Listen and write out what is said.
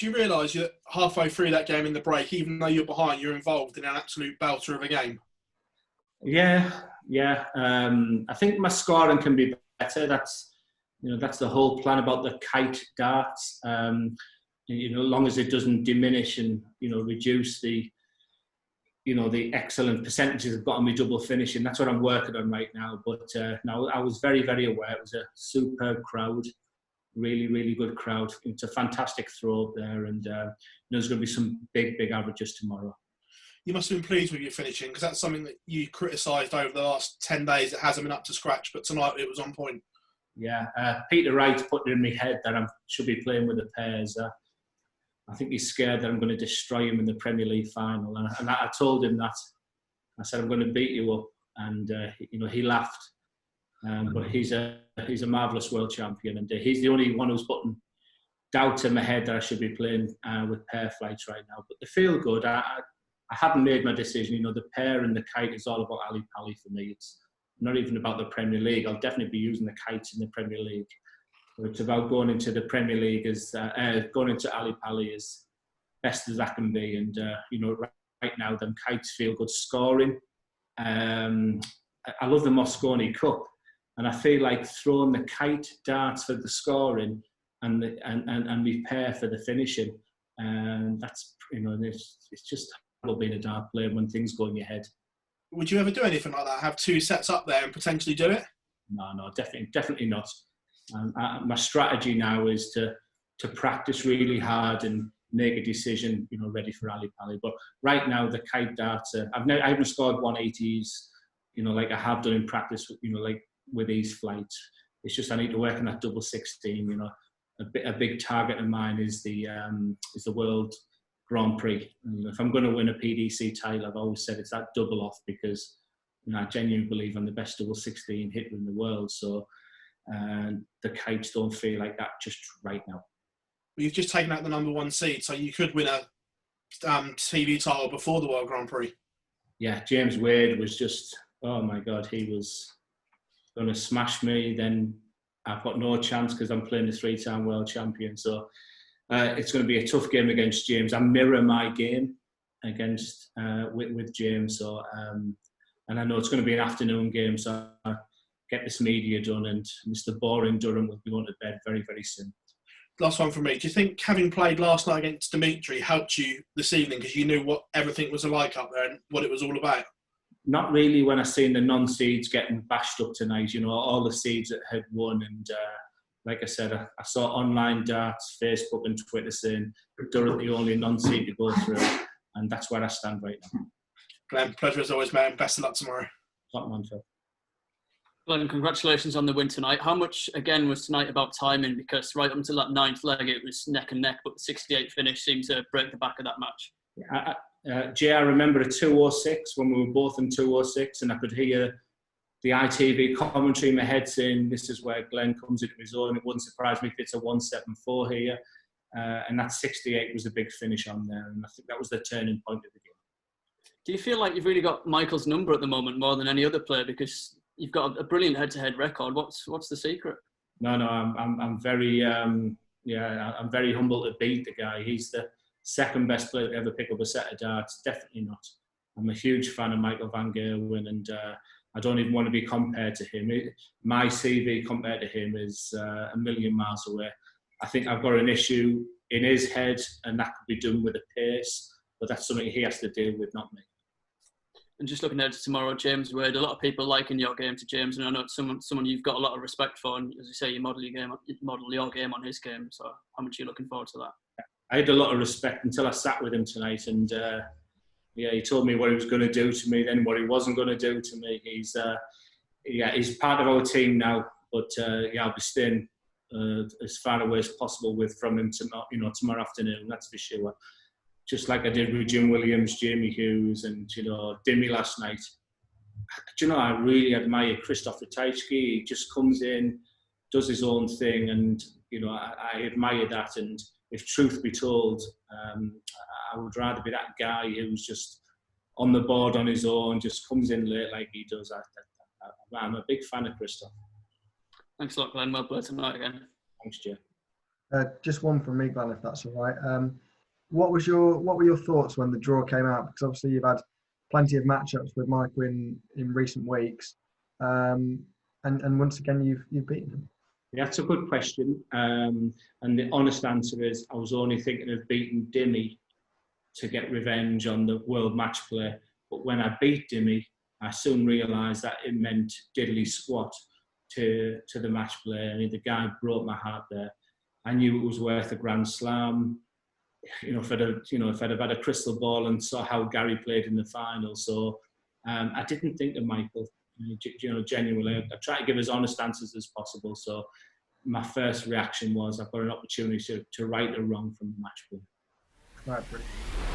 Do you realise you're halfway through that game in the break, even though you're behind, you're involved in an absolute belter of a game? Yeah. I think my scoring can be better. That's the whole plan about the kite darts. As long as it doesn't diminish and reduce the excellent percentages I've got on my double finishing. That's what I'm working on right now. But no, I was very, very aware. It was a superb crowd, really, really good crowd. It's a fantastic throw up there, and there's going to be some big, big averages tomorrow. You must have been pleased with your finishing, because that's something that you criticised over the last 10 days. It hasn't been up to scratch, but tonight it was on point. Yeah, Peter Wright put it in my head that I should be playing with the pairs. I think he's scared that I'm going to destroy him in the Premier League final. And I told him that. I said, I'm going to beat you up. And, he laughed. But he's a marvellous world champion. And he's the only one who's putting doubt in my head that I should be playing with pair flights right now. But they feel good. I haven't made my decision. The pair and the kite is all about Ali Pali for me. It's not even about the Premier League. I'll definitely be using the kites in the Premier League. But it's about going into the Premier League going into Ali Pali as best as I can be. And, right now, them kites feel good scoring. I love the Mosconi Cup. And I feel like throwing the kite darts for the scoring and the pair for the finishing. And that's, it's just being a dart player when things go in your head. Would you ever do anything like that? Have two sets up there and potentially do it? No, definitely not. My strategy now is to practice really hard and make a decision, ready for Ali Pali. But right now, the kite darts, I haven't scored 180s, like I have done in practice, like with these flights. It's just I need to work on that double 16. A big target of mine is the World Grand Prix. And if I'm going to win a PDC title, I've always said it's that double off, because I genuinely believe I'm the best double 16 hitter in the world. So the kites don't feel like that just right now. Well, you've just taken out the #1 seed, so you could win a TV title before the World Grand Prix. Yeah, James Wade was just, oh my God, he was going to smash me. Then I've got no chance because I'm playing the 3-time world champion. So it's going to be a tough game against James. I mirror my game against with James. So and I know it's going to be an afternoon game. So I get this media done, and Mr. Boring Durham will be going to bed very, very soon. Last one from me. Do you think having played last night against Dimitri helped you this evening, because you knew what everything was like up there and what it was all about? Not really when I seen the non-seeds getting bashed up tonight, all the seeds that had won. And like I said, I saw online darts, Facebook and Twitter saying Durham the only non-seed to go through. And that's where I stand right now. Glenn, pleasure as always, man. Best of luck tomorrow. Top man, Phil. Glenn, congratulations on the win tonight. How much, again, was tonight about timing? Because right up until that 9th leg, it was neck and neck, but the 68th finish seemed to break the back of that match. Jay, I remember a 2:06 when we were both in 2:06, and I could hear the ITV commentary in my head saying, this is where Glenn comes into his own. It wouldn't surprise me if it's a 174 here. And that 68 was a big finish on there, and I think that was the turning point of the game. Do you feel like you've really got Michael's number at the moment more than any other player, because you've got a brilliant head-to-head record? What's the secret? No, I'm very I'm very humble to beat the guy. He's the second best player to ever pick up a set of darts. Definitely not. I'm a huge fan of Michael van Gerwen, and I don't even want to be compared to him. My CV compared to him is a million miles away. I think I've got an issue in his head, and that could be done with a pace, but that's something he has to deal with, not me. And just looking ahead to tomorrow, James Wade, a lot of people liken your game to James, and I know it's someone you've got a lot of respect for, and as you say, you model your game on his game. So how much are you looking forward to that? I had a lot of respect until I sat with him tonight, and he told me what he was going to do to me, then what he wasn't going to do to me. He's part of our team now, but I'll be staying as far away as possible from him tomorrow afternoon. That's for sure. Just like I did with Jim Williams, Jamie Hughes, and Dimmy last night. I really admire Krzysztof Ratajski. He just comes in, does his own thing, and I admire that. And if truth be told, I would rather be that guy who's just on the board on his own, just comes in late like he does. I'm a big fan of Krzysztof. Thanks a lot, Glenn. Well played tonight again. Thanks, Jay. Just one from me, Glenn, if that's all right. What were your thoughts when the draw came out? Because obviously you've had plenty of matchups with Michael in recent weeks, and once again you've beaten him. Yeah, that's a good question. And the honest answer is I was only thinking of beating Dimmy to get revenge on the world match play. But when I beat Dimmy, I soon realised that it meant diddly squat to the match play. I mean, the guy broke my heart there. I knew it was worth a Grand Slam. If I'd have had a crystal ball and saw how Gary played in the final. So I didn't think of Michael. Genuinely, I try to give as honest answers as possible. So my first reaction was I've got an opportunity to right a wrong from the match play. Right, brilliant.